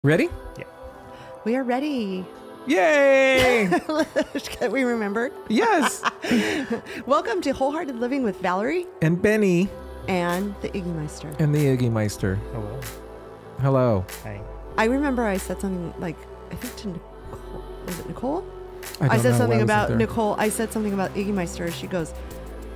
Ready? Yeah. We are ready. Yay! We remembered. Yes. Welcome to Wholehearted Living with Valerie And Bennie. and the Iggy Meister. And the Iggy Meister. Hello. Hello. Hi. I remember I said something like, I think to Nicole. Was it Nicole? I said don't know, something I wasn't about there. Nicole. I said something about Iggy Meister. She goes,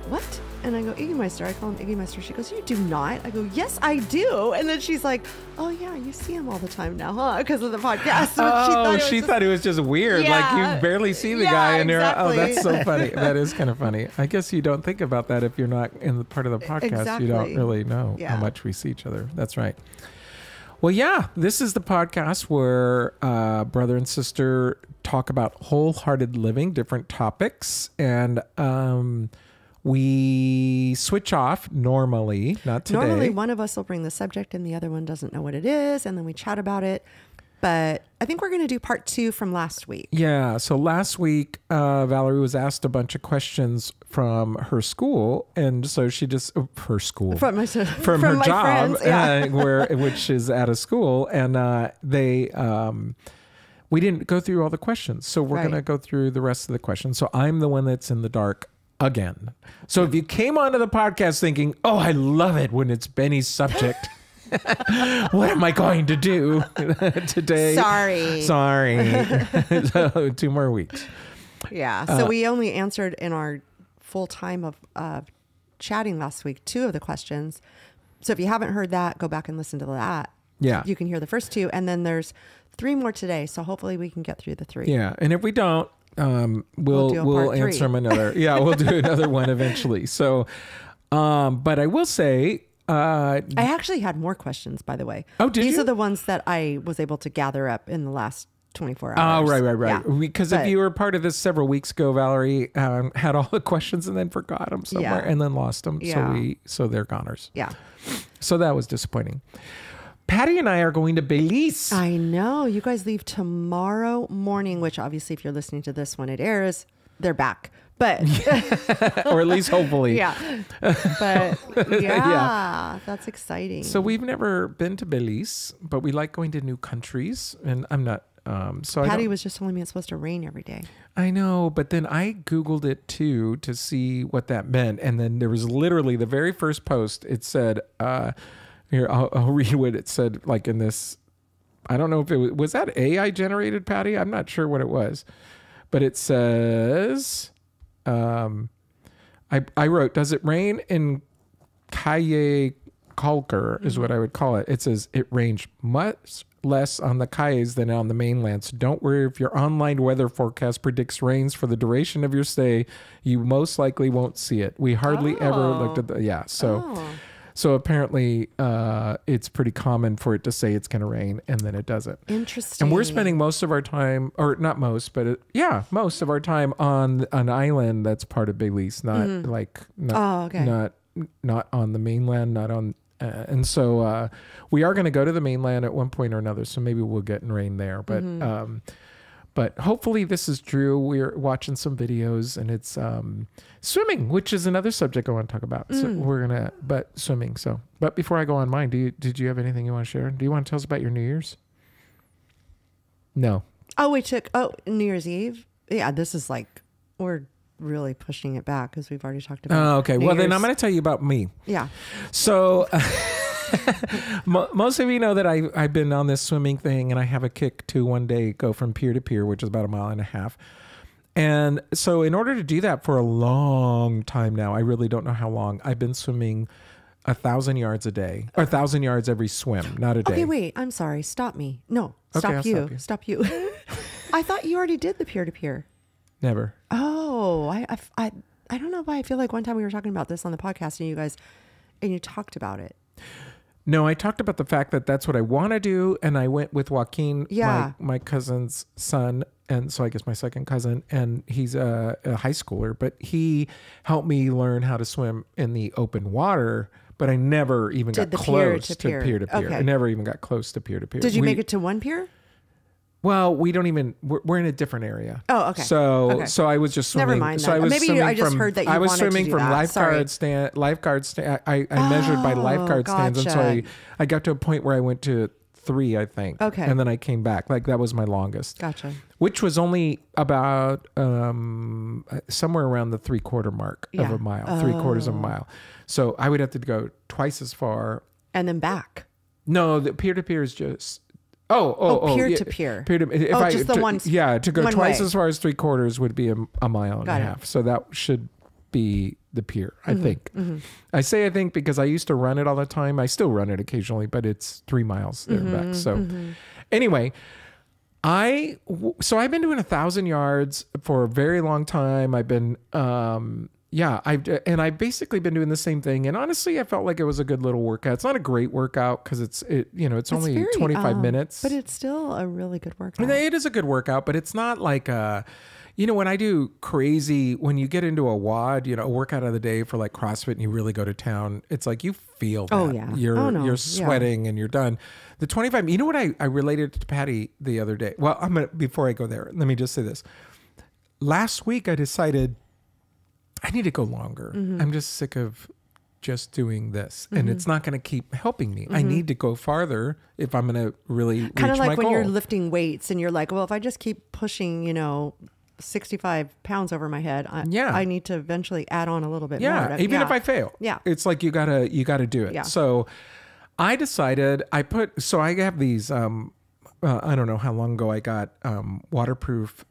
what? And I go, Iggy Meister. I call him Iggy Meister. She goes, you do not. I go, yes, I do. And then she's like, oh, yeah, you see him all the time now, huh? Because of the podcast. So She thought it was just weird. Yeah. Like you barely see the Yeah, guy and you're, oh, exactly. that's so funny. That is kind of funny. I guess you don't think about that if you're not in the part of the podcast. Exactly. You don't really know Yeah. how much we see each other. That's right. Well, yeah, this is the podcast where brother and sister talk about wholehearted living, different topics, and we switch off normally, not today. Normally, one of us will bring the subject and the other one doesn't know what it is, and then we chat about it. But I think we're going to do part 2 from last week. Yeah. So last week, Valerie was asked a bunch of questions from her school, and so she just her school From her my job, friends, yeah. which is at a school, and we didn't go through all the questions, so we're Right. going to go through the rest of the questions. So I'm the one that's in the dark again. So if you came onto the podcast thinking, "Oh, I love it when it's Benny's subject." What am I going to do today? Sorry. So 2 more weeks. Yeah. So we only answered in our full time of chatting last week 2 of the questions. So if you haven't heard that, go back and listen to that. Yeah. You can hear the first 2, and then there's 3 more today. So hopefully we can get through the 3. Yeah. And if we don't, we'll do a part answer 3. them another. Yeah, we'll do another one eventually. So, but I will say, I actually had more questions, by the way. Oh, did These you? are the ones that I was able to gather up in the last 24 oh, hours. right. Yeah. Because if But- you were part of this several weeks ago, Valerie had all the questions and then forgot them somewhere Yeah. and then lost them. Yeah. So they're goners. Yeah. So that was disappointing. Patty and I are going to Belize. I know. You guys leave tomorrow morning, which obviously if you're listening to this when it airs, they're back. But Or at least hopefully. yeah. But yeah, Yeah. that's exciting. So we've never been to Belize, but we like going to new countries. And I'm not. Patty was just telling me it's supposed to rain every day. I know, but then I Googled it too to see what that meant. And then there was literally the very first post. It said, here, I'll read what it said, like in this. I don't know if it was that AI generated, Patty? I'm not sure what it was. But it says, I wrote, does it rain in Caye Caulker is what I would call it. It says it rains much less on the Cayes than on the mainland. So don't worry if your online weather forecast predicts rains for the duration of your stay. You most likely won't see it. We hardly ever looked at So apparently it's pretty common for it to say it's going to rain and then it doesn't. Interesting. And we're spending most of our time, or not most, but most of our time on an island that's part of Belize, not not on the mainland, not on. And so we are going to go to the mainland at one point or another. So maybe we'll get in rain there. But hopefully this is true. We're watching some videos and it's swimming, which is another subject I want to talk about. So swimming. So, but before I go on mine, did you have anything you want to share? Do you want to tell us about your New Year's? No. Oh, New Year's Eve. Yeah, this is like, we're really pushing it back because we've already talked about Oh, okay. New Well, then Year's. I'm going to tell you about me. Yeah. So most of you know that I've been on this swimming thing and I have a kick to one day go from pier to pier, which is about 1.5 miles. And so in order to do that for a long time now, I really don't know how long, I've been swimming 1,000 yards a day or 1,000 yards every swim, not a day. Okay, wait. I'm sorry. Stop me. No, Okay, I'll Stop you. I thought you already did the peer-to-peer. Never. Oh, I don't know why I feel like one time we were talking about this on the podcast and you talked about it. No, I talked about the fact that that's what I want to do. And I went with Joaquin, Yeah. my cousin's son. And so I guess my second cousin, and he's a high schooler, but he helped me learn how to swim in the open water, but I never even got close to peer-to-peer. Okay. I never even got close to peer-to-peer. Did you make it to one pier? Well, we're in a different area. Oh, okay. So I was just swimming. Never mind So that. I was Maybe swimming I just from, heard that you I was wanted to swimming do from that. lifeguard stand. I measured by lifeguard stands. And so gotcha. I got to a point where I went to 3, I think. Okay. And then I came back. Like that was my longest. Gotcha. Which was only about somewhere around the 3/4 mark of a mile, 3/4 of a mile. So I would have to go twice as far. And then back. No, the peer-to-peer is just... peer-to-peer. Peer-to-peer. Just the one. Yeah, to go one twice way. as far as 3/4 would be a mile and a half. So that should be the pier, I think. I say I think because I used to run it all the time. I still run it occasionally, but it's 3 miles there and back. So anyway, so I've been doing 1,000 yards for a very long time. I've been, I've basically been doing the same thing. And honestly, I felt like it was a good little workout. It's not a great workout because it's only very, 25 minutes. But it's still a really good workout. It is a good workout, but it's not like when I do crazy, when you get into a WOD, a workout of the day for like CrossFit and you really go to town, it's like you feel that. Oh, yeah. You're sweating and you're done. The 25, you know what I related to Patty the other day? Well, before I go there, let me just say this. Last week I decided I need to go longer. I'm just sick of just doing this and it's not going to keep helping me. I need to go farther if I'm going to really reach my goal. Kind of like when you're lifting weights and you're like, well, if I just keep pushing, 65 pounds over my head, I need to eventually add on a little bit more. Even if I fail. Yeah. It's like you gotta do it. Yeah. So I decided I have these, I don't know how long ago I got waterproof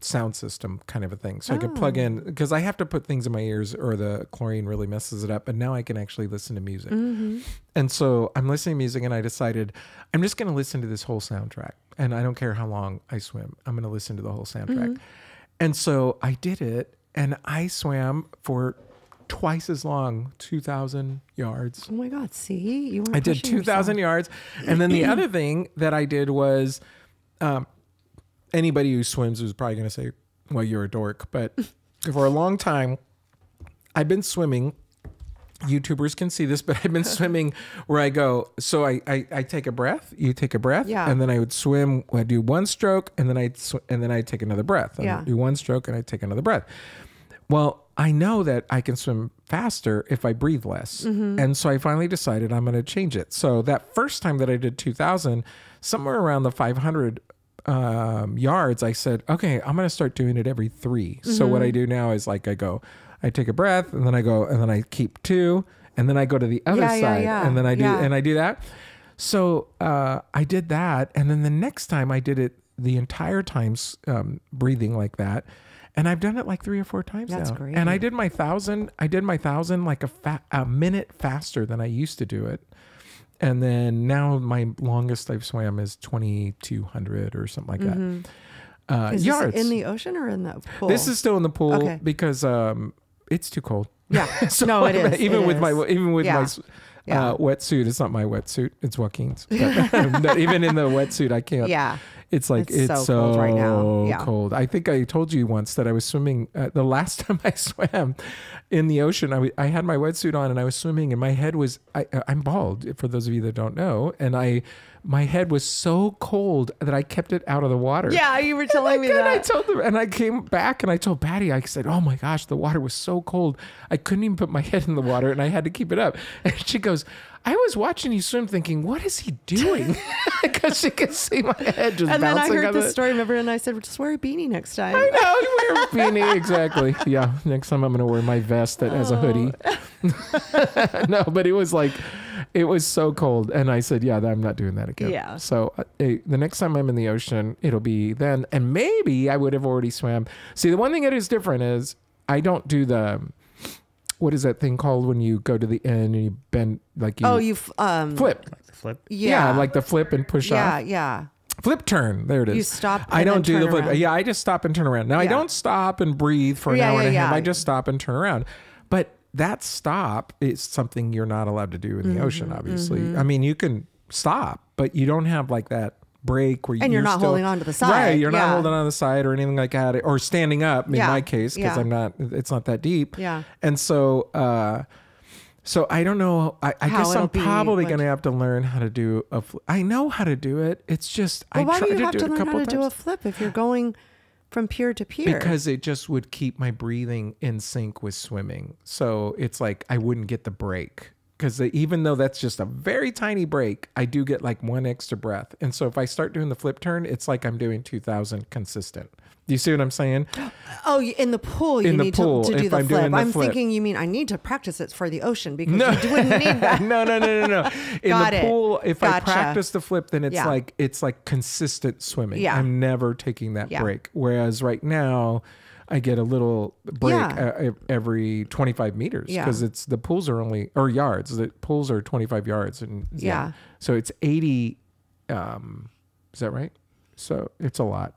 sound system kind of a thing. So I could plug in, because I have to put things in my ears or the chlorine really messes it up. But now I can actually listen to music. And so I'm listening to music and I decided I'm just going to listen to this whole soundtrack. And I don't care how long I swim. I'm going to listen to the whole soundtrack. And so I did it and I swam for twice as long, 2,000 yards. Oh my God. See, you were I did 2,000 yards. And then the other thing that I did was, anybody who swims is probably going to say, well, you're a dork. But for a long time, I've been swimming. YouTubers can see this, but I've been swimming where I go. So I take a breath. You take a breath. Yeah. And then I would swim. I do one stroke and then I take another breath. Yeah. I do one stroke and I take another breath. Well, I know that I can swim faster if I breathe less. And so I finally decided I'm going to change it. So that first time that I did 2,000, somewhere around the 500 yards, I said, okay, I'm going to start doing it every 3. So what I do now is like I take a breath and then I go and then I keep 2 and then I go to the other side and then I do that. So I did that. And then the next time I did it the entire time breathing like that. And I've done it like 3 or 4 times now. That's great. And I did my 1,000 like a minute faster than I used to do it. And then now my longest I've swam is 2,200 or something like that. Is yards. this in the ocean or in the pool? This is still in the pool Okay. because it's too cold. Yeah. So no, it is. Even it with is. my Yeah. wetsuit, it's not my wetsuit. It's Joaquin's. But even in the wetsuit, I can't. Yeah. It's like it's so cold right now. Yeah. cold. I think I told you once that I was swimming. The last time I swam in the ocean, I had my wetsuit on and I was swimming, and my head was. I'm bald, for those of you that don't know, and my head was so cold that I kept it out of the water. Yeah, you were telling me that. I told them, and I came back and I told Patty, I said, "Oh my gosh, the water was so cold. I couldn't even put my head in the water, and I had to keep it up." And she goes, "I was watching you swim, thinking, what is he doing?" Because she could see my head just And then I bouncing. heard this story, remember, and I said, just wear a beanie next time. I know, you wear a beanie, exactly. Yeah, next time I'm going to wear my vest that has a hoodie. No, but it was so cold. And I said, yeah, I'm not doing that again. Yeah. So the next time I'm in the ocean, it'll be then. And maybe I would have already swam. See, the one thing that is different is I don't do what is that thing called when you go to the end and you bend, like you... Oh, you... flip. Like the flip? Yeah, like the flip and push off. Yeah. Flip turn. There it is. You stop and I don't then do the turn flip. around. Yeah, I just stop and turn around. Now, I don't stop and breathe for an hour and a half. I just stop and turn around. But that stop is something you're not allowed to do in the ocean, obviously. I mean, you can stop, but you don't have like that break where and you're not still holding on to the side. Right, you're not holding on to the side or anything like that, or standing up in my case, because it's not that deep. Yeah. And so I don't know. I guess I'm probably going to have to learn how to do a flip. I know how to do it. It's just Why do you have do to it a learn couple how to of do a times. flip if you're going from pier to pier? Because it just would keep my breathing in sync with swimming. So it's like I wouldn't get the break. because even though that's just a very tiny break, I do get like one extra breath. And so if I start doing the flip turn, it's like I'm doing 2,000 consistent. Do you see what I'm saying? Oh, in the pool, you need to do if the I'm flip. doing the I'm flip. thinking you mean I need to practice it for the ocean because you wouldn't need that. No. In Got the it. pool, if I Gotcha. practice the flip, then it's Yeah. like consistent swimming. Yeah. I'm never taking that Yeah. break. Whereas right now, I get a little break every 25 meters Yeah. because it's the pools are only or yards. The pools are 25 yards and Yeah. so it's 80. Is that right? So it's a lot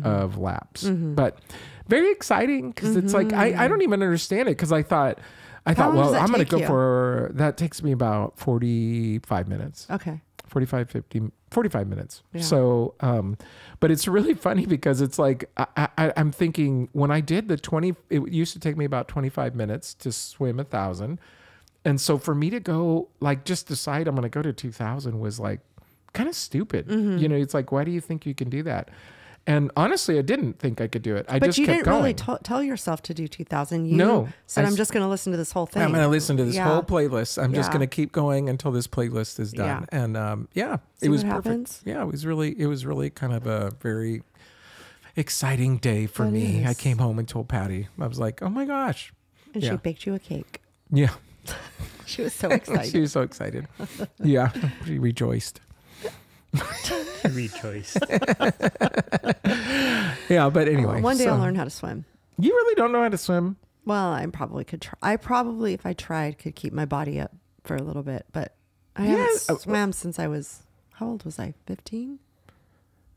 of laps, but very exciting because it's like I don't even understand it because I thought long does well that I'm going to take go you? for that takes me about 45 minutes. Okay. 45 minutes. Yeah. So, but it's really funny because it's like, I'm thinking when I did the 20, it used to take me about 25 minutes to swim 1,000. And so for me to go like, just decide I'm going to go to 2,000 was like kind of stupid. You know, it's like, why do you think you can do that? And honestly, I didn't think I could do it. I But just you kept didn't going. really tell yourself to do 2,000. You No, said, I I'm s- just going to listen to this whole thing. I'm going to listen to this Yeah. whole playlist. I'm just Yeah. going to keep going until this playlist is done. Yeah. And See it was what perfect. happens? Yeah, it was really kind of a very exciting day for It me. I is. came home and told Patty, I was like, oh my gosh. And Yeah. she baked you a cake. Yeah. She was so excited. She was so excited. Yeah. She rejoiced. Rejoice. Yeah. But anyway. One day so- I'll learn how to swim. You really don't know how to swim? Well, I probably could try. I probably, if I tried, could keep my body up for a little bit. But I Yeah, haven't swam since I was, how old was I? 15?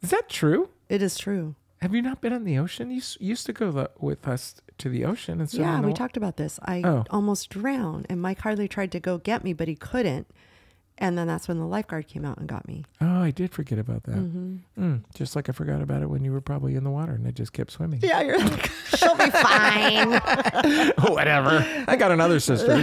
Is that true? It is true. Have you not been in the ocean? You used to go with us to the ocean and swim. Yeah, in the we wa- talked about this. I Oh. almost drowned, and Mike Hardley tried to go get me, but he couldn't. And then that's when the lifeguard came out and got me. Oh, I did forget about that. Mm-hmm. Just like I forgot about it when you were probably in the water and I just kept swimming. Yeah, you're like, she'll be fine. Whatever. I got another sister.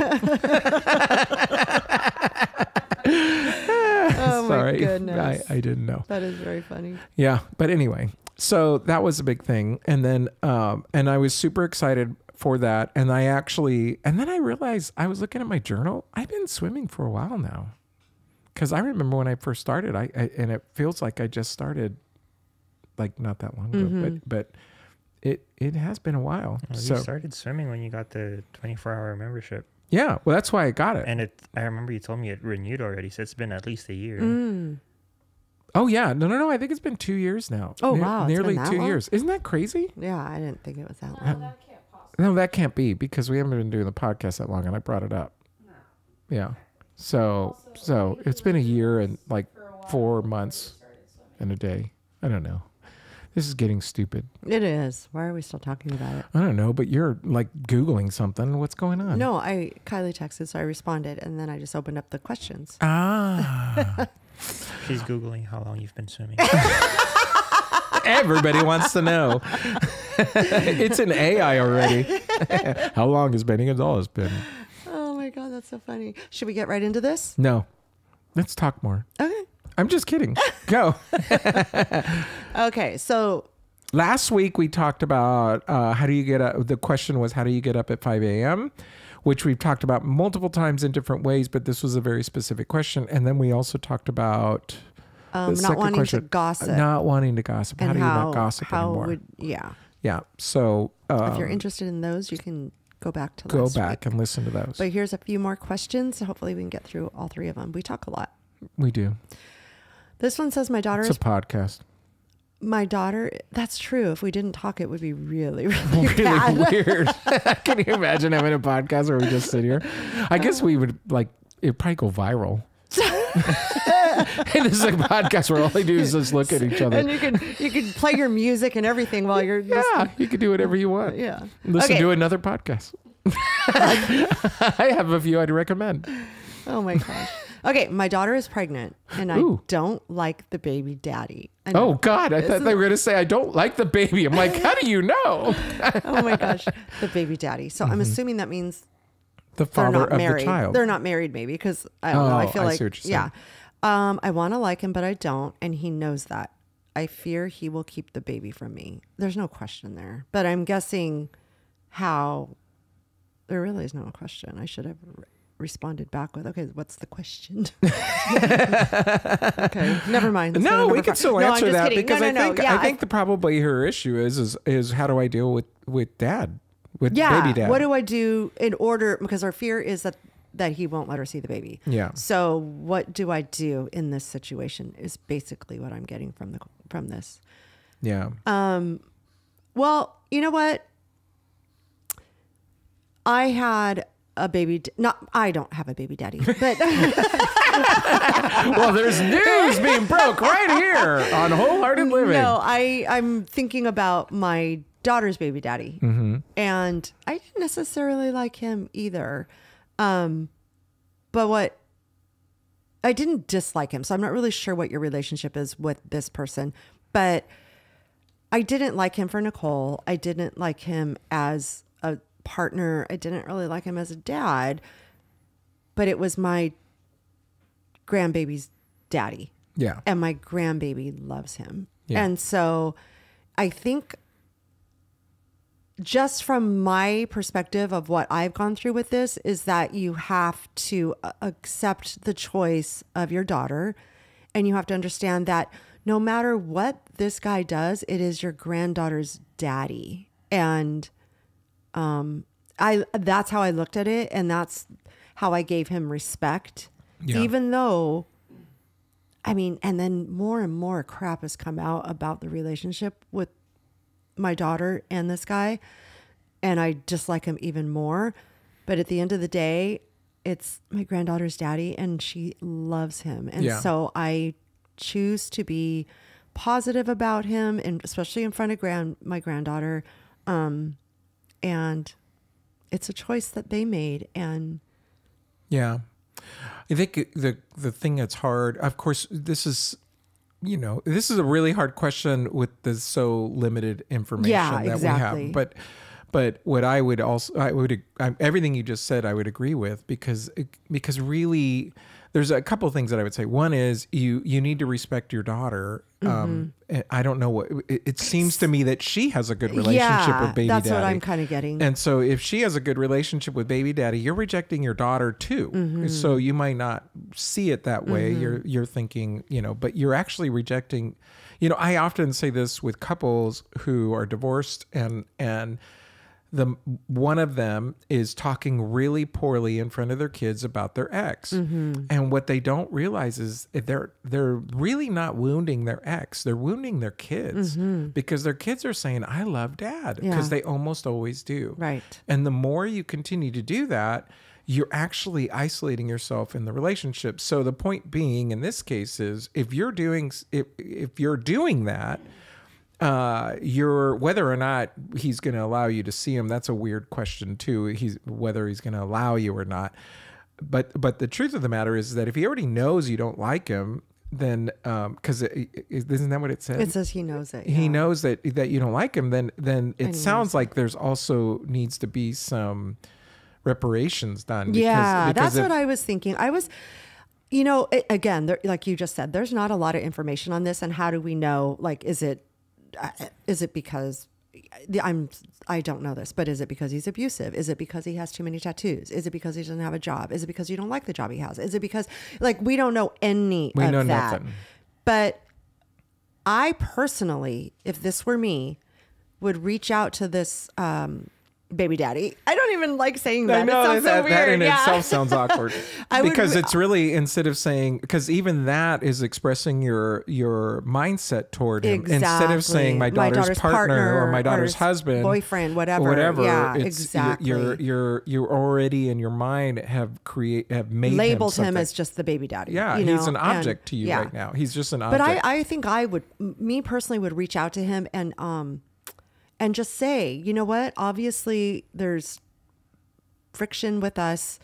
Oh, my Sorry. goodness. I didn't know. That is very funny. Yeah. But anyway, so that was a big thing. And then, and I was super excited for that. And then I realized I was looking at my journal. I've been swimming for a while now. Because I remember when I first started, and it feels like I just started like not that long ago, but it has been a while. Well, So you started swimming when you got the 24-hour membership. yeah, well, that's why I got it. And I remember you told me it renewed already, so it's been at least a year. Oh yeah, no. I think it's been 2 years now. Oh, wow, it's been nearly that 2 long? years. Isn't that crazy? Yeah, I didn't think it was that long. No, that can't be because we haven't been doing the podcast that long, and I brought it up. Yeah. So it's been a year and like 4 months and a day. I don't know. This is getting stupid. It is. Why are we still talking about it? I don't know, but you're like Googling something. What's going on? No, Kylie texted, so I responded, and then I just opened up the questions. Ah. She's Googling how long you've been swimming. Everybody wants to know. It's an AI already. How long has Benny Gonzalez been? Oh my God, that's so funny. Should we get right into this? No. Let's talk more. Okay. I'm just kidding. Go. Okay, so Last week we talked about how do you get up? The question was how do you get up at 5 a.m., which we've talked about multiple times in different ways, but this was a very specific question. And then we also talked about the not second wanting question, to gossip. Not wanting to gossip. How and do you not gossip anymore? Yeah. Yeah. So If you're interested in those, you can go back to go last back week. and listen to those. But here's a few more questions. So hopefully we can get through all three of them. We talk a lot. We do. This one says my daughter It's a podcast. That's true. If we didn't talk, it would be really, really, Really bad. weird. Can you imagine having a podcast where we just sit here? I guess we would it'd probably go viral. Hey, this is a podcast where all they do is just look at each other. And you can play your music and everything while you're Yeah, you can do whatever you want. Yeah. Listen Okay. to another podcast. I have a few I'd recommend. Oh my gosh. Okay, my daughter is pregnant and I Ooh. don't like the baby daddy. I know. Oh God, I thought they were gonna say I don't like the baby. I'm like, how do you know? Oh my gosh, the baby daddy. So I'm assuming that means The they're father not of married. the child. They're not married, maybe, because I don't know. I Oh, feel I like see what you're yeah. saying. I want to like him, but I don't, and he knows that. I fear he will keep the baby from me. There's no question there, but I'm guessing how. There really is no question. I should have responded back with, okay, what's the question? Okay, never mind. That's No, not we number can five. still No, I'm answer just that kidding. because No, I no, think no. Yeah, I think the probably her issue is how do I deal with dad, with yeah. baby dad? What do I do in order? Because our fear is that he won't let her see the baby. Yeah. So what do I do in this situation? Is basically what I'm getting from this. Yeah. Well, you know what? I had a baby. I don't have a baby daddy, but Well, there's news being broke right here on Wholehearted Living. no, I'm thinking about my daughter's baby daddy, and I didn't necessarily like him either. But what I didn't dislike him, so I'm not really sure what your relationship is with this person, but I didn't like him for Nicole. I didn't like him as a partner. I didn't really like him as a dad, but it was my grandbaby's daddy. Yeah. And my grandbaby loves him. Yeah. And so I think just from my perspective of what I've gone through with this is that you have to accept the choice of your daughter, and you have to understand that no matter what this guy does, it is your granddaughter's daddy. And that's how I looked at it, and that's how I gave him respect. Yeah. Even though, I mean, and then more and more crap has come out about the relationship with my daughter and this guy, and I dislike him even more. But at the end of the day, it's my granddaughter's daddy, and she loves him. And Yeah. so I choose to be positive about him, and especially in front of my granddaughter. And it's a choice that they made. And Yeah. I think the thing that's hard, of course, this is a really hard question with the so limited information Yeah, that exactly. we have. But what I would everything you just said, I would agree with because really there's a couple of things that I would say. One is you need to respect your daughter. I don't know what it seems to me that she has a good relationship with baby that's daddy. what I'm kind of getting. And so if she has a good relationship with baby daddy, you're rejecting your daughter too. So you might not see it that way. You're thinking, but you're actually rejecting, I often say this with couples who are divorced and one of them is talking really poorly in front of their kids about their ex. And what they don't realize is they're really not wounding their ex. They're wounding their kids because their kids are saying, I love dad, because they almost always do. Right. And the more you continue to do that, you're actually isolating yourself in the relationship. So the point being in this case is if you're doing that, whether or not he's going to allow you to see him, that's a weird question too. Whether he's going to allow you or not. But the truth of the matter is that if he already knows you don't like him, then because isn't that what it says? It says he knows it. He yeah. knows that you don't like him. Then it sounds like there's also needs to be some reparations done. That's what I was thinking. I was. Again, like you just said, there's not a lot of information on this, and how do we know? Like, is it because I don't know this, but is it because he's abusive? Is it because he has too many tattoos? Is it because he doesn't have a job? Is it because you don't like the job he has? Is it because we don't know any of that? We know nothing. But I personally, if this were me, would reach out to this baby daddy. I don't even like saying that. I know, it sounds so weird. that in yeah. itself sounds awkward. Because it's really, instead of saying, because even that is expressing your mindset toward him. Exactly. Instead of saying my daughter's partner or my daughter's husband, boyfriend, whatever. Yeah, exactly. You're already in your mind have made labeled him as just the baby daddy. Yeah, he's an object to you right now. He's just an object. But I think me personally would reach out to him and just say, you know what? Obviously, there's friction with us,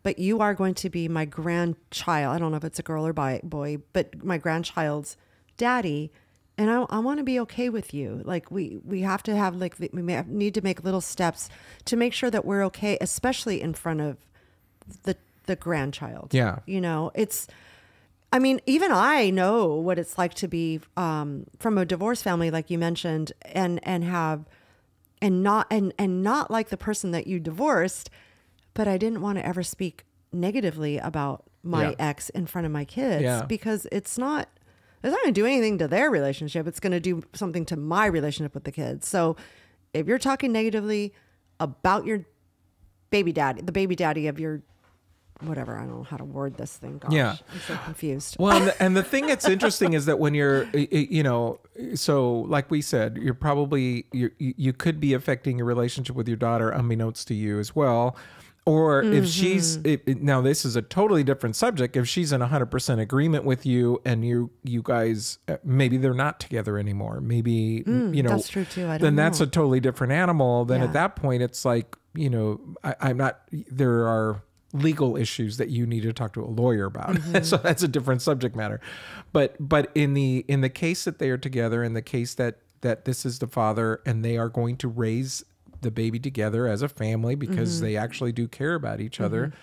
but you are going to be my grandchild. I don't know if it's a girl or boy, but my grandchild's daddy. And I want to be okay with you. Like we have to have need to make little steps to make sure that we're okay, especially in front of the grandchild. Yeah. Even I know what it's like to be from a divorce family, like you mentioned, and not like the person that you divorced, but I didn't want to ever speak negatively about my Yeah. ex in front of my kids Yeah. because it's not going to do anything to their relationship. It's going to do something to my relationship with the kids. So if you're talking negatively about your baby daddy, the baby daddy of your whatever, I don't know how to word this thing. Gosh, Yeah. I'm so confused. Well, and the thing that's interesting is that when you're, you know, so like we said, you're probably, you could be affecting your relationship with your daughter unbeknownst to you as well. Or if she's, now this is a totally different subject, if she's in 100% agreement with you and you guys, maybe they're not together anymore. Maybe, you know, that's true too. I don't then know. that's a totally different animal. Then Yeah. at that point, it's like, you know, I'm not, there are legal issues that you need to talk to a lawyer about. So that's a different subject matter. But in the case that they are together, in the case that this is the father and they are going to raise the baby together as a family because they actually do care about each other,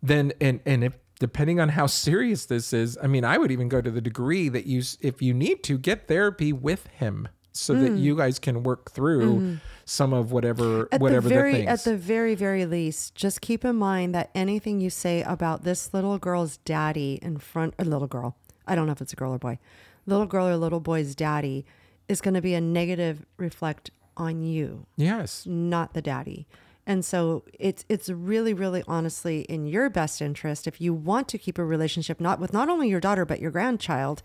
then and if depending on how serious this is, I mean, I would even go to the degree that if you need to, get therapy with him so that you guys can work through some of whatever the things. At the very, very least, just keep in mind that anything you say about this little girl's daddy in front, a little girl, I don't know if it's a girl or boy, little girl or little boy's daddy is going to be a negative reflect on you. Yes. Not the daddy. And so it's really, really honestly in your best interest, if you want to keep a relationship, not only your daughter, but your grandchild,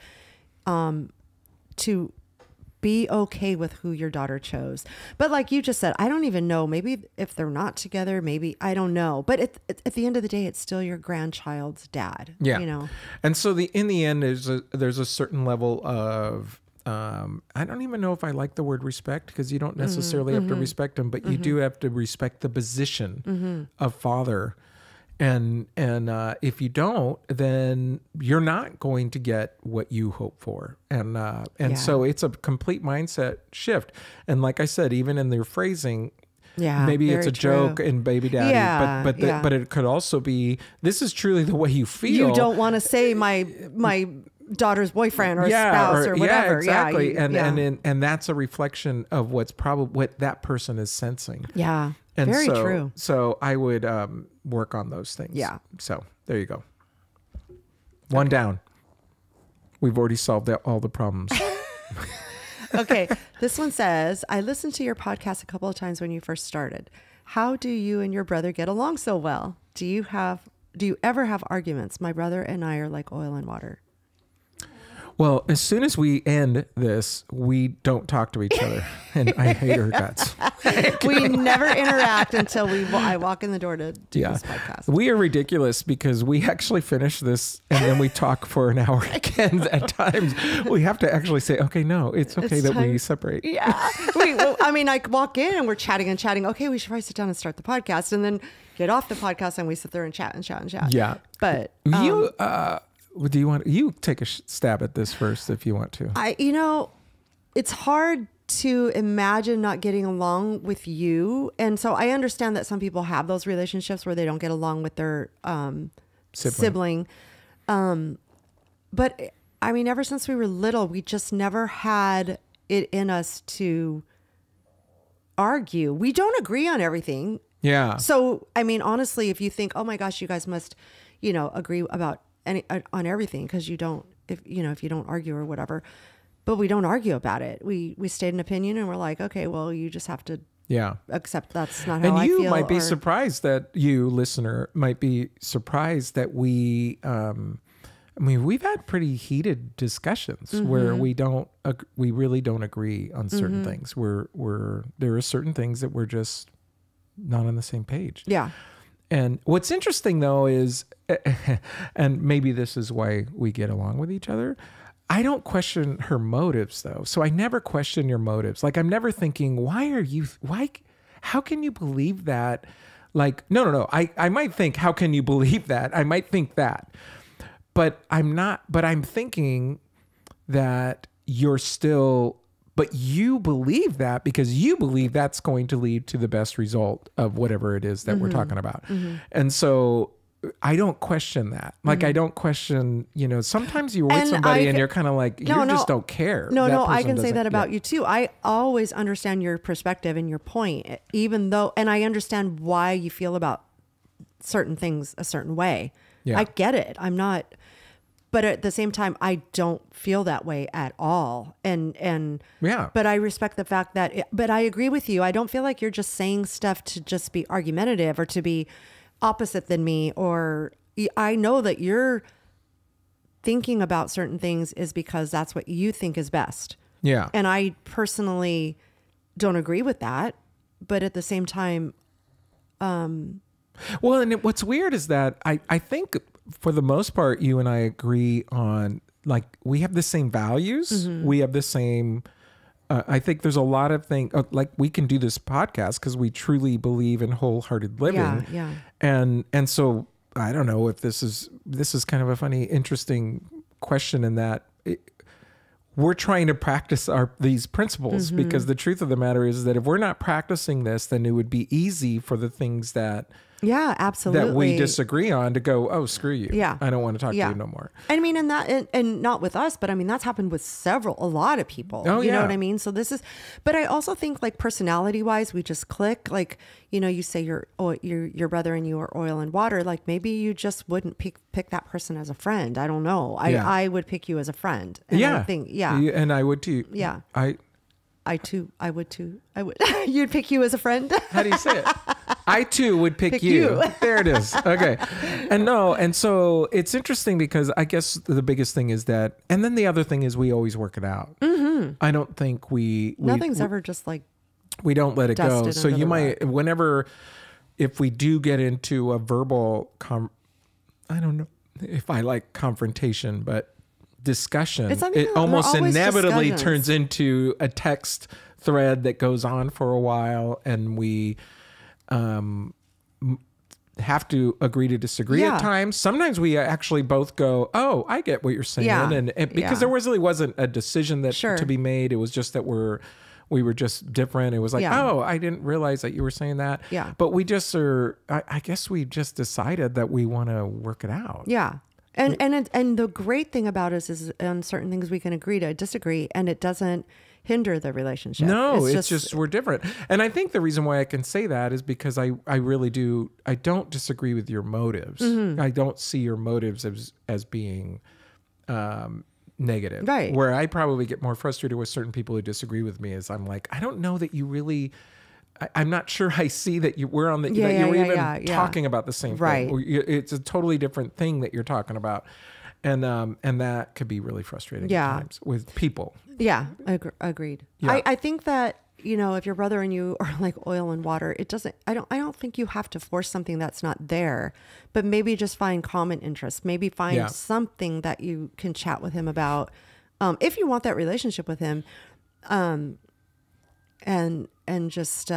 to be okay with who your daughter chose. But like you just said, I don't even know, maybe if they're not together, maybe, I don't know. But at the end of the day, it's still your grandchild's dad. Yeah. You know? And so in the end, there's a certain level of, I don't even know if I like the word respect because you don't necessarily have to respect them, but you do have to respect the position of father. And if you don't, then you're not going to get what you hope for. And so it's a complete mindset shift. And like I said, even in their phrasing, maybe it's a joke in baby daddy, but it could also be, this is truly the way you feel. You don't want to say my daughter's boyfriend or spouse or whatever. Yeah, exactly. Yeah, and that's a reflection of what that person is sensing. Yeah. And very so, true. So I would work on those things. Yeah. So there you go. One down. We've already solved all the problems. Okay. This one says, I listened to your podcast a couple of times when you first started. How do you and your brother get along so well? Do you ever have arguments? My brother and I are like oil and water. Well, as soon as we end this, we don't talk to each other, and I hate her guts. We never interact until I walk in the door to do this podcast. We are ridiculous because we actually finish this and then we talk for an hour again. At times, we have to actually say, "Okay, no, it's okay that we separate." Yeah, I walk in and we're chatting and chatting. Okay, we should probably sit down and start the podcast, and then get off the podcast and we sit there and chat and chat and chat. Yeah, but do you want you take a stab at this first if you want to? It's hard to imagine not getting along with you. And so I understand that some people have those relationships where they don't get along with their sibling. But I mean, ever since we were little, we just never had it in us to argue. We don't agree on everything. Yeah. So, I mean, honestly, if you think, oh my gosh, you guys must, agree about on everything because you don't, if you don't argue or whatever, but we don't argue about it. We state an opinion and we're like, okay, well, you just have to accept that's not how I feel. And you might be surprised that you, listener, might be surprised that we, we've had pretty heated discussions where we really don't agree on certain things. There are certain things that we're just not on the same page. Yeah. And what's interesting though is, and maybe this is why we get along with each other, I don't question her motives though. So I never question your motives. Like I'm never thinking, how can you believe that? Like, no. I might think, how can you believe that? I might think that, but I'm thinking that but you believe that because you believe that's going to lead to the best result of whatever it is that we're talking about. And so I don't question that. Like I don't question, sometimes you're with somebody and you're kind of like, just don't care. No, I can say that about you too. I always understand your perspective and your point, even though, and I understand why you feel about certain things a certain way. Yeah. I get it. I'm not, but at the same time, I don't feel that way at all. And Yeah. but I respect the fact that, but I agree with you. I don't feel like you're just saying stuff to just be argumentative or to be opposite than me, or I know that you're thinking about certain things is because that's what you think is best. Yeah. And I personally don't agree with that. But at the same time, well, and what's weird is that I think for the most part, you and I agree on, like, we have the same values. Mm-hmm. We have the same, I think there's a lot of things, like we can do this podcast because we truly believe in wholehearted living. Yeah. And so I don't know if this is kind of a funny, interesting question in that we're trying to practice these principles, Mm-hmm. because the truth of the matter is that if we're not practicing this, then it would be easy for the things that absolutely. that we disagree on to go, oh, screw you. Yeah. I don't want to talk to you no more. I mean, and not with us, but I mean, that's happened with a lot of people. Oh, you know yeah. what I mean? So but I also think, like, personality wise, we just click. Like, you know, you say your brother and you are oil and water. Like, maybe you just wouldn't pick that person as a friend. I don't know. I would pick you as a friend. And Yeah. I think, And I would too. Yeah. I would too. You'd pick you as a friend. How do you say it? I too would pick you. There it is. Okay. And so it's interesting because I guess the biggest thing is that, and then the other thing is we always work it out. Mm-hmm. I don't think Nothing's ever just like, we don't let it go. dusted So under you the might, if we do get into a verbal, I don't know if I like confrontation, but discussion, It's something it that almost we're always inevitably discussions. turns into a text thread that goes on for a while, and we have to agree to disagree at times. Sometimes we actually both go, oh, I get what you're saying. Yeah. And because there really wasn't a decision to be made. It was just that we were just different. It was like, oh, I didn't realize that you were saying that. Yeah. But we just I guess we just decided that we want to work it out. Yeah. And the great thing about us is on certain things we can agree to disagree, and it doesn't hinder the relationship. No, it's just we're different. And I think the reason why I can say that is because I really do. I don't disagree with your motives. Mm-hmm. I don't see your motives as being negative. Right. Where I probably get more frustrated with certain people who disagree with me is I'm like, I don't know that you really. I'm not sure I see that we're on the that you're even talking about the same right. thing. It's a totally different thing that you're talking about, and that could be really frustrating at times with people. Yeah, agreed. Yeah. I think that, you know, if your brother and you are like oil and water, it doesn't. I don't think you have to force something that's not there, but maybe just find common interests. Maybe find something that you can chat with him about, if you want that relationship with him, and just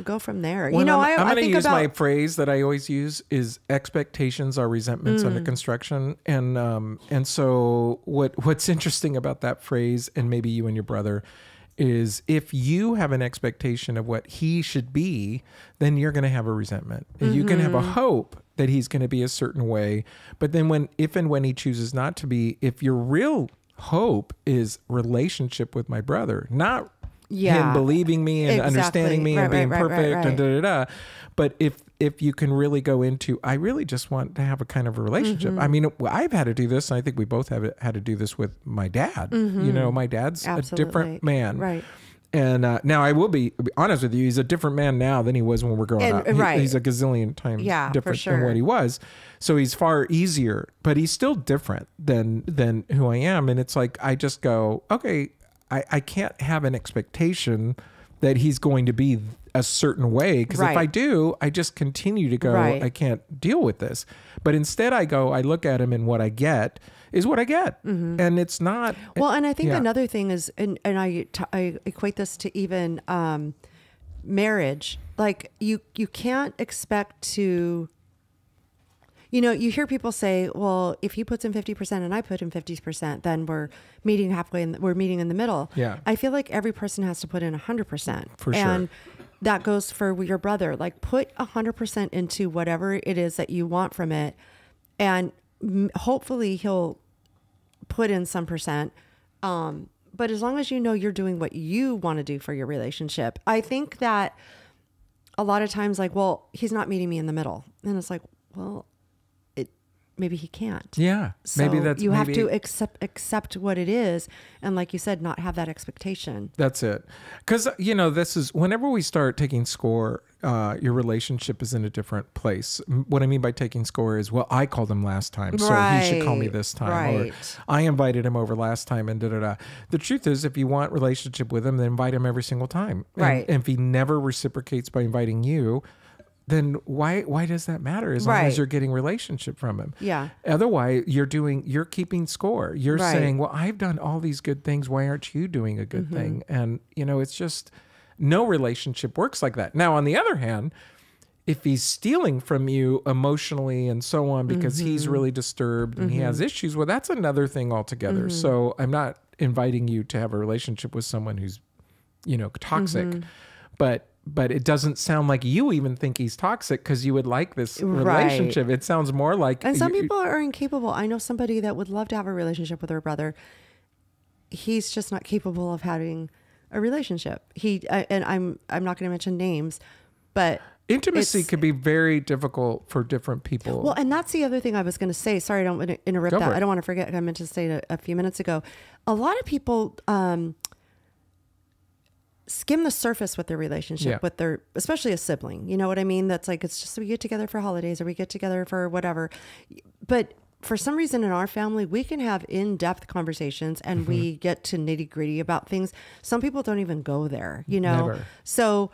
go from there. Well, you know, I'm I going to think use about my phrase that I always use is expectations are resentments under construction. And so what's interesting about that phrase, and maybe you and your brother, is if you have an expectation of what he should be, then you're going to have a resentment. You can have a hope that he's going to be a certain way, but then if and when he chooses not to be, if your real hope is relationship with my brother, not him believing me and understanding me and being perfect and da-da-da. But if you can really go into, I really just want to have a kind of a relationship. I mean, I've had to do this, and I think we both have had to do this with my dad. You know, my dad's a different man. Right. And now I will be honest with you, he's a different man now than he was when we were growing up. He's a gazillion times different than what he was. So he's far easier, but he's still different than who I am. And it's like, I just go, okay, I can't have an expectation that he's going to be a certain way. Because if I do, I just continue to go, I can't deal with this. But instead I look at him, and what I get is what I get. And it's not. Well, and I think another thing is, and I equate this to even marriage. Like you can't expect to, you know, you hear people say, well, if he puts in 50% and I put in 50%, then we're meeting halfway and we're meeting in the middle. Yeah. I feel like every person has to put in 100%. For sure. And that goes for your brother. Like, put 100% into whatever it is that you want from it. And hopefully he'll put in some percent. But as long as you know you're doing what you want to do for your relationship, I think that a lot of times like, well, he's not meeting me in the middle. And it's like, well, maybe he can't. Yeah. So maybe that's, you have to accept what it is. And like you said, not have that expectation. That's it. Because, this is whenever we start taking score, your relationship is in a different place. What I mean by taking score is, well, I called him last time, so he should call me this time. Right. Or I invited him over last time and da-da-da. The truth is, if you want relationship with him, then invite him every single time. Right. And if he never reciprocates by inviting you, then why does that matter as long as you're getting relationship from him? Yeah. Otherwise, you're keeping score. You're saying, well, I've done all these good things. Why aren't you doing a good thing? And, it's just no relationship works like that. Now, on the other hand, if he's stealing from you emotionally and so on because he's really disturbed and he has issues, well, that's another thing altogether. So I'm not inviting you to have a relationship with someone who's, toxic, but it doesn't sound like you even think he's toxic because you would like this relationship. It sounds more like... And some people are incapable. I know somebody that would love to have a relationship with her brother. He's just not capable of having a relationship. And I'm not going to mention names, but... Intimacy could be very difficult for different people. Well, and that's the other thing I was going to say. Sorry, I don't want to interrupt that. I don't want to forget. I meant to say it a few minutes ago. A lot of people... skim the surface with their relationship with their, especially a sibling, you know what I mean? That's like, it's just, we get together for holidays or we get together for whatever. But for some reason in our family, we can have in-depth conversations and we get to nitty gritty about things. Some people don't even go there, Never. So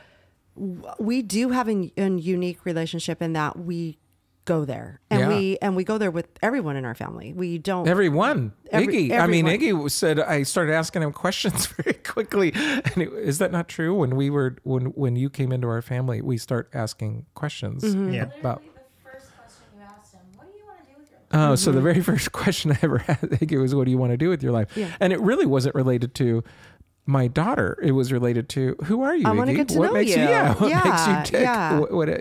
we do have a unique relationship in that we go there and we go there with everyone in our family. We don't everyone. Iggy. everyone. I mean, Iggy said I started asking him questions very quickly. And is that not true? When you came into our family, we start asking questions about. The first question you asked him, what do you want to do with your life? Oh, so the very first question I ever asked Iggy was, "What do you want to do with your life?" Yeah. And it really wasn't related to my daughter. It was related to, who are you, Iggy? I want to get to what know makes you. What makes you tick?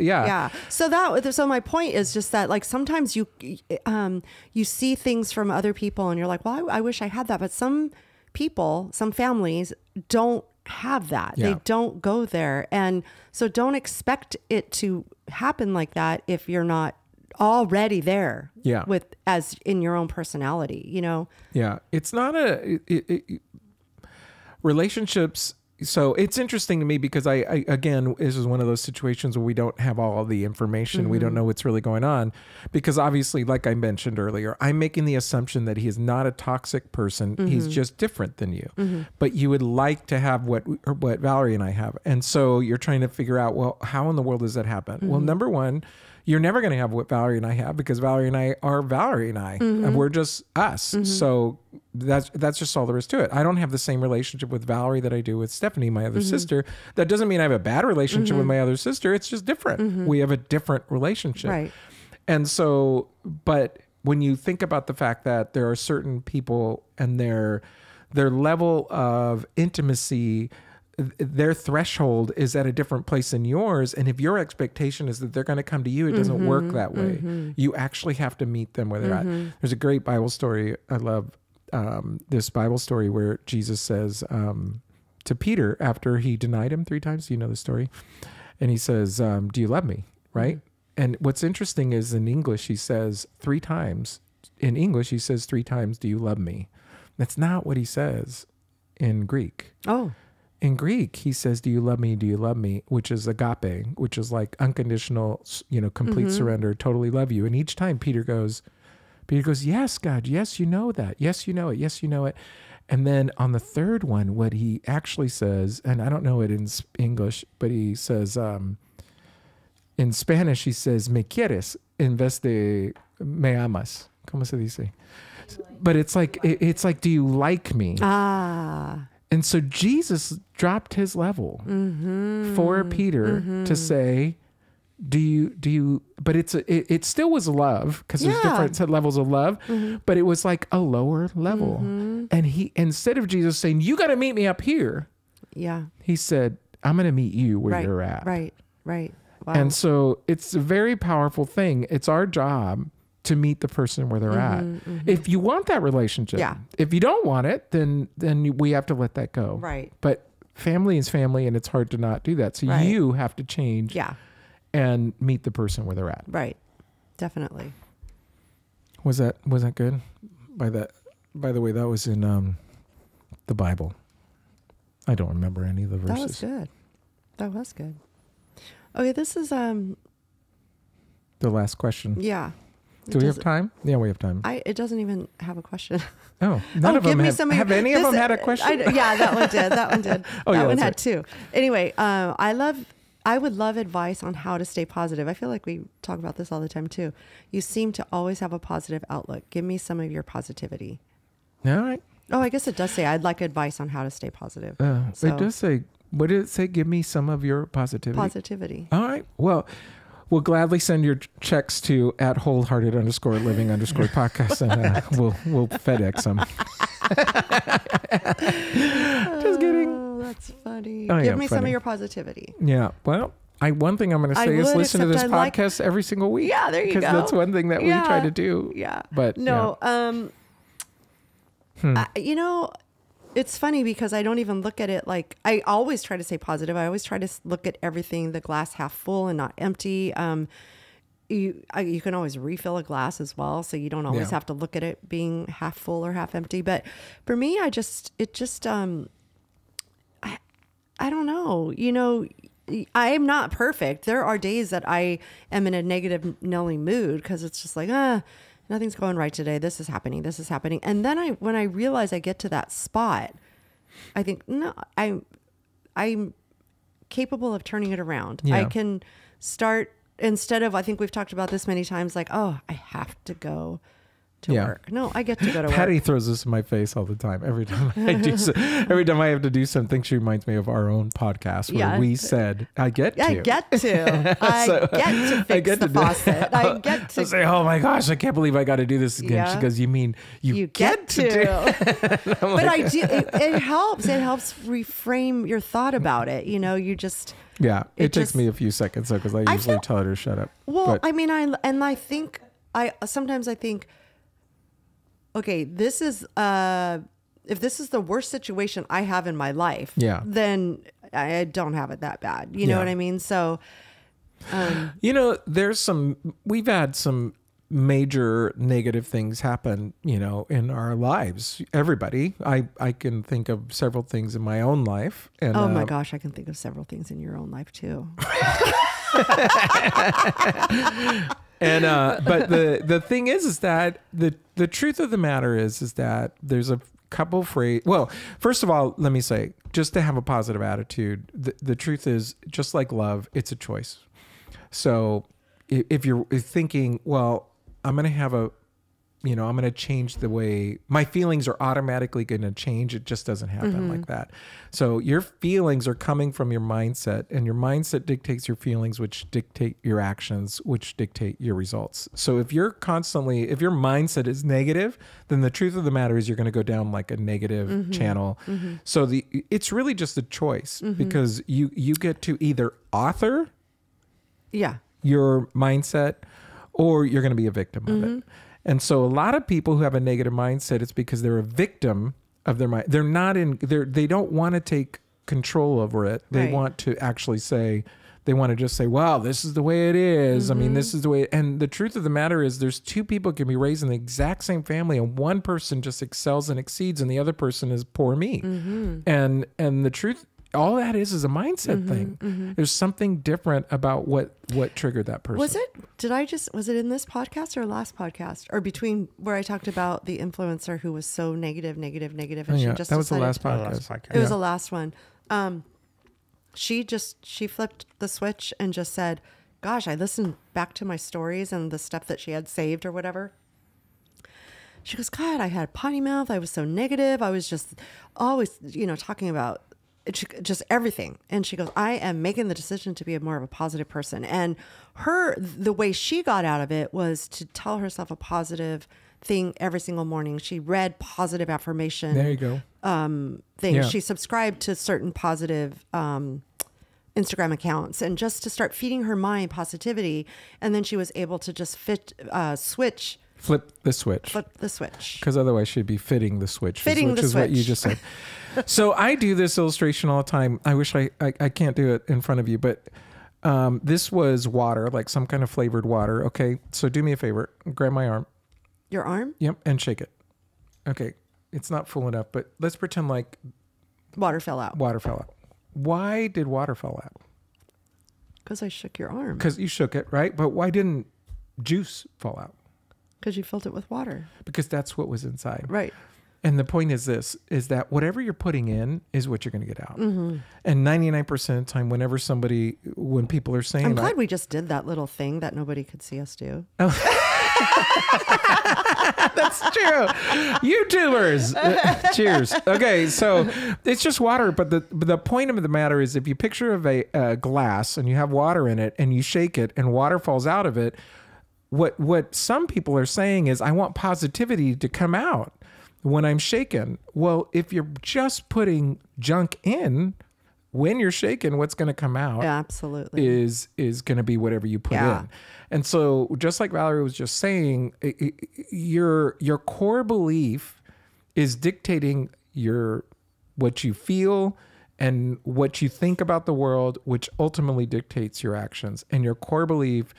Yeah. So my point is just that, like, sometimes you see things from other people and you're like, well, I wish I had that. But some people, some families don't have that. Yeah. They don't go there. And so don't expect it to happen like that if you're not already there as in your own personality, Yeah. It's not relationships. So it's interesting to me because I again, this is one of those situations where we don't have all the information. We don't know what's really going on because obviously, like I mentioned earlier, I'm making the assumption that he is not a toxic person. He's just different than you, but you would like to have what Valerie and I have. And so you're trying to figure out, well, how in the world does that happen? Well, number one, you're never going to have what Valerie and I have because Valerie and I are Valerie and I, and we're just us. So that's just all there is to it. I don't have the same relationship with Valerie that I do with Stephanie, my other sister. That doesn't mean I have a bad relationship with my other sister. It's just different. We have a different relationship. Right. And so, but when you think about the fact that there are certain people and their level of intimacy, their threshold is at a different place than yours. And if your expectation is that they're going to come to you, it doesn't work that way. You actually have to meet them where they're at. There's a great Bible story. I love this Bible story where Jesus says to Peter after he denied him 3 times. You know the story. And he says, do you love me? Right. And what's interesting is in English, he says 3 times. In English, he says 3 times, do you love me? That's not what he says in Greek. Oh. In Greek, he says, do you love me? Do you love me? Which is agape, which is like unconditional, complete surrender, totally love you. And each time Peter goes, yes, God, yes, you know that. Yes, you know it. Yes, you know it. And then on the third one, what he actually says, and I don't know it in English, but he says, in Spanish, he says, me quieres en vez de me amas. ¿Cómo se dice? But it's like, do you like me? Ah. And so Jesus dropped his level for Peter to say, do you, but it still was love because there's different levels of love, but it was like a lower level. And he, instead of Jesus saying, you got to meet me up here. Yeah. He said, I'm going to meet you where you're at. Right. Wow. And so it's a very powerful thing. It's our job to meet the person where they're at. If you want that relationship, if you don't want it, then we have to let that go. Right. But family is family, and it's hard to not do that. So Right. you have to change Yeah. and meet the person where they're at. Right. Definitely. Was that good? By the way, that was in the Bible. I don't remember any of the verses. That was good. That was good. Okay, this is The last question. yeah. Do we have time? Yeah, we have time. It doesn't even have a question. Oh, none of them have any of them had a question? Yeah, that one did. That one did. Oh, yeah, that one that's had right. two. Anyway, I would love advice on how to stay positive. I feel like we talk about this all the time too. You seem to always have a positive outlook. Give me some of your positivity. All right. Oh, I guess it does say I'd like advice on how to stay positive. It does say, what did it say? Give me some of your positivity. Positivity. All right. Well, we'll gladly send your checks to @wholehearted_living_podcast, and we'll FedEx them. Just kidding. Oh, that's funny. Oh, Give yeah, me some funny. of your positivity. Yeah. Well, one thing I'm going to I say is would, listen to this except I like- podcast every single week. Yeah, there you go. Because that's one thing that we try to do. Yeah. But no, you know, it's funny because I don't even look at it like, I always try to stay positive. I always try to look at everything, the glass half full and not empty. You can always refill a glass as well. So you don't always Yeah. have to look at it being half full or half empty. But for me, I don't know, you know, I am not perfect. There are days that I am in a negative Nelly mood because it's just like, nothing's going right today. This is happening. And then when I realize I get to that spot, I think, no, I'm capable of turning it around. Yeah. I can start, instead of, I think we've talked about this many times, like, oh, I have to go to Yeah. work. No, I get to go to Patty work. throws this in my face all the time. Every time every time I have to do something, she reminds me of our own podcast where Yeah. we said, "I get to." I get to fix the faucet. I get I to say, "Oh my gosh, I can't believe I got to do this again." Yeah. She goes, "You mean you get to do?" But I do. It helps. It helps reframe your thought about it. You know, you just. Yeah, it takes just- me a few seconds though, because I usually feel- tell her to shut up. Well, But- I mean, I think sometimes I think, okay, this is if this is the worst situation I have in my life, Yeah. then I don't have it that bad. You know Yeah. what I mean? So, You know, we've had some major negative things happen, you know, in our lives. Everybody, I can think of several things in my own life. And oh my gosh, I can think of several things in your own life too. And but the thing is that the truth of the matter is that there's a couple phrase. Well, first of all, let me say, just to have a positive attitude, the truth is, just like love, it's a choice. So if you're thinking, well, I'm going to change the way my feelings are automatically going to change. It just doesn't happen like that. So your feelings are coming from your mindset, and your mindset dictates your feelings, which dictate your actions, which dictate your results. So if your mindset is negative, then the truth of the matter is you're going to go down like a negative channel. So it's really just a choice because you get to either author Yeah. your mindset or you're going to be a victim of it. And so a lot of people who have a negative mindset, it's because they're a victim of their mind. They don't want to take control over it. They Right. want to actually they want to just say, wow, this is the way it is. I mean, this is the way. And the truth of the matter is there's two people can be raised in the exact same family, and one person just excels and exceeds and the other person is poor me. And the truth, all that is a mindset thing. There's something different about what triggered that person. Was it in this podcast or last podcast or between where I talked about the influencer who was so negative and Oh, she yeah, just that was the decided- last The last podcast. podcast. It was the last one. She flipped the switch and just said, gosh, I listened back to my stories and the stuff that she had saved or whatever. She goes, God, I had a potty mouth. I was so negative. I was just always, talking about just everything. And she goes, I am making the decision to be more of a positive person. And the way she got out of it was to tell herself a positive thing every single morning. She read positive affirmation. There you go. Things. Yeah. She subscribed to certain positive Instagram accounts and just to start feeding her mind positivity. And then she was able to just switch Flip the switch. Flip the switch. Because otherwise she'd be fitting the switch, Fitting which the is what you switch. just said. So I do this illustration all the time. I wish I can't do it in front of you, but this was water, like some kind of flavored water. Okay, so do me a favor. Grab my arm. Your arm? Yep, and shake it. Okay, it's not full enough, but let's pretend like Water fell out. water fell out. Why did water fall out? Because I shook your arm. Because you shook it, right? But why didn't juice fall out? Because you filled it with water. Because that's what was inside. Right. And the point is this, is that whatever you're putting in is what you're going to get out. Mm-hmm. And 99% of the time, when people are saying I'm that. glad we just did that little thing that nobody could see us do. That's true. YouTubers. Cheers. Okay, so it's just water. But the point of the matter is if you picture of a glass and you have water in it and you shake it and water falls out of it, what some people are saying is, I want positivity to come out when I'm shaken. Well, if you're just putting junk in, when you're shaken, what's going to come out Absolutely. is going to be whatever you put in. And so just like Valerie was just saying, your core belief is dictating what you feel and what you think about the world, which ultimately dictates your actions. And your core belief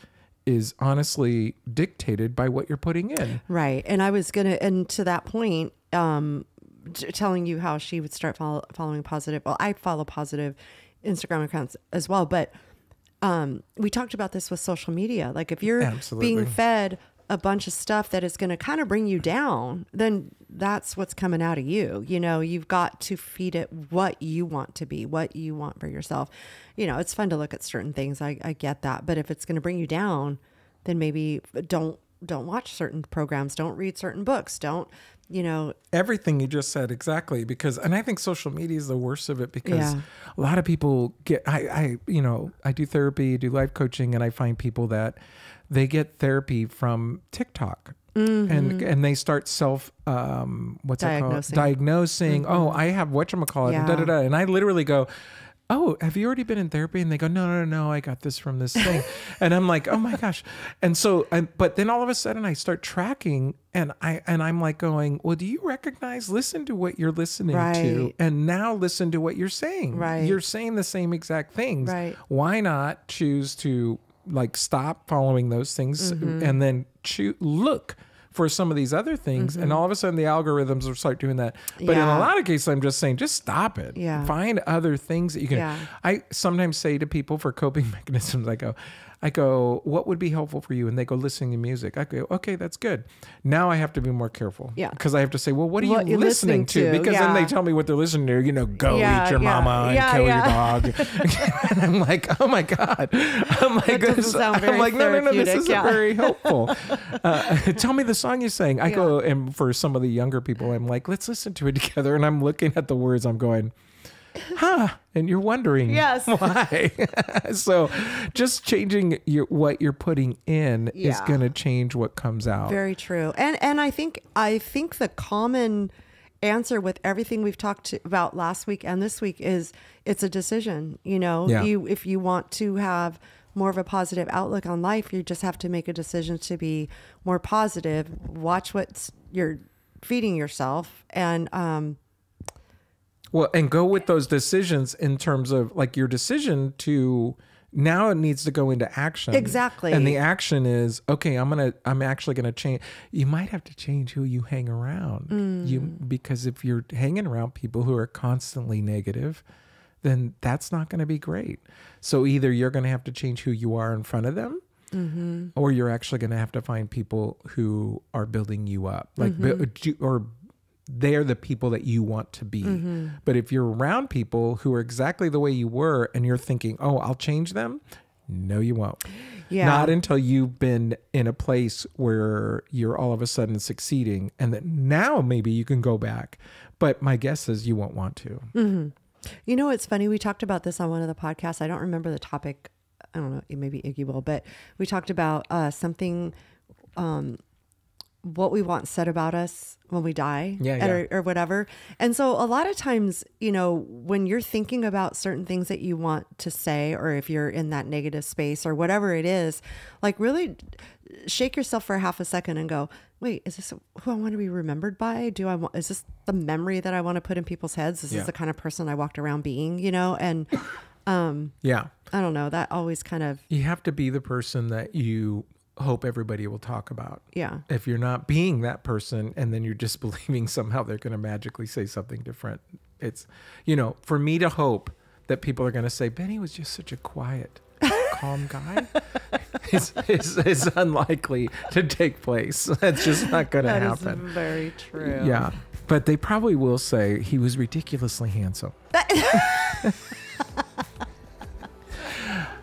is honestly dictated by what you're putting in. Right. And I was going to, and to that point, telling you how she would start following positive. Well, I follow positive Instagram accounts as well, but we talked about this with social media. Like if you're being fed a bunch of stuff that is going to kind of bring you down, then that's what's coming out of you. You know, you've got to feed it what you want to be, what you want for yourself. You know, it's fun to look at certain things. I get that. But if it's going to bring you down, then maybe don't watch certain programs. Don't read certain books. Don't, you know. Everything you just said, exactly. And I think social media is the worst of it because a lot of people I do therapy, do life coaching, and I find people that they get therapy from TikTok. Mm-hmm. And they start diagnosing. Mm-hmm. Oh, I have whatchamacallit, and da-da-da. And I literally go, oh, have you already been in therapy? And they go, no, I got this from this thing. And I'm like, oh my gosh. And so, but then all of a sudden I start tracking and I'm like going, well, do you listen to what you're listening to, and now listen to what you're saying. Right. You're saying the same exact things. Right. Why not choose to like stop following those things and then look for some of these other things, and all of a sudden the algorithms will start doing that. But in a lot of cases, I'm just saying, just stop it. Yeah. Find other things that you can. Yeah. I sometimes say to people for coping mechanisms, I go, what would be helpful for you? And they go, listening to music. I go, okay, that's good. Now I have to be more careful. Yeah. Because I have to say, well, what are you listening to? Because then they tell me what they're listening to. You know, go eat your mama and kill your dog. And I'm like, oh my God. I'm like, no, this isn't very helpful. Tell me the song you're saying. I go, and for some of the younger people, I'm like, let's listen to it together. And I'm looking at the words. I'm going, and you're wondering why. So just changing what you're putting in is going to change what comes out. Very true. And I think the common answer with everything we've talked about last week and this week is it's a decision. You know, if you want to have more of a positive outlook on life, you just have to make a decision to be more positive. Watch what you're feeding yourself, and and go with those decisions in terms of like your decision to now it needs to go into action. Exactly. And the action is, okay, I'm actually going to change. You might have to change who you hang around. Because if you're hanging around people who are constantly negative, then that's not going to be great. So either you're going to have to change who you are in front of them, or you're actually going to have to find people who are building you up, like, or they're the people that you want to be. But if you're around people who are exactly the way you were and you're thinking, oh, I'll change them. No, you won't. Yeah. Not until you've been in a place where you're all of a sudden succeeding. And that now maybe you can go back. But my guess is you won't want to. You know, it's funny. We talked about this on one of the podcasts. I don't remember the topic. I don't know. Maybe Iggy will, but we talked about something what we want said about us when we die Yeah. or whatever. And so a lot of times, you know, when you're thinking about certain things that you want to say, or if you're in that negative space or whatever it is, like really shake yourself for half a second and go, wait, is this who I want to be remembered by? Is this the memory that I want to put in people's heads? Is this the kind of person I walked around being, you know? And Yeah. I don't know, that always kind of, You have to be the person that you hope everybody will talk about. yeah. If you're not being that person and then you're just believing somehow they're going to magically say something different, it's, you know, for me to hope that people are going to say, Benny was just such a quiet, calm guy, is unlikely to take place. That's just not going to happen. That is very true. Yeah. But they probably will say he was ridiculously handsome.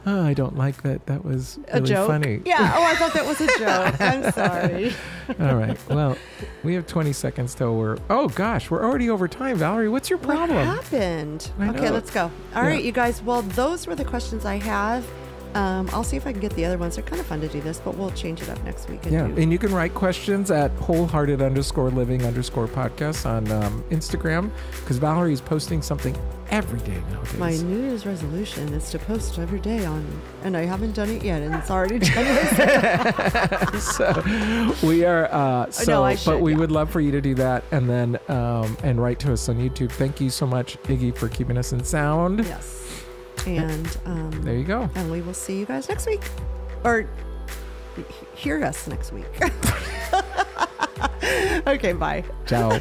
Oh, I don't like that. That was A really joke? funny. Yeah. Oh, I thought that was a joke. I'm sorry. All right. Well, we have 20 seconds till we're... Oh, gosh. We're already over time. Valerie, what's your problem? What happened? I Okay, know. let's go. All right, you guys. Well, those were the questions I have. I'll see if I can get the other ones. They're kind of fun to do this, but we'll change it up next week. Yeah. And you can write questions at wholehearted_living_podcast on Instagram, because Valerie is posting something every day nowadays. My New Year's resolution is to post every day and I haven't done it yet, and it's already done. So we are, No, I should, but we yeah. would love for you to do that, and then, and write to us on YouTube. Thank you so much, Iggy, for keeping us in sound. Yes. And There you go. and we will see you guys next week, or hear us next week. Okay, bye. Ciao.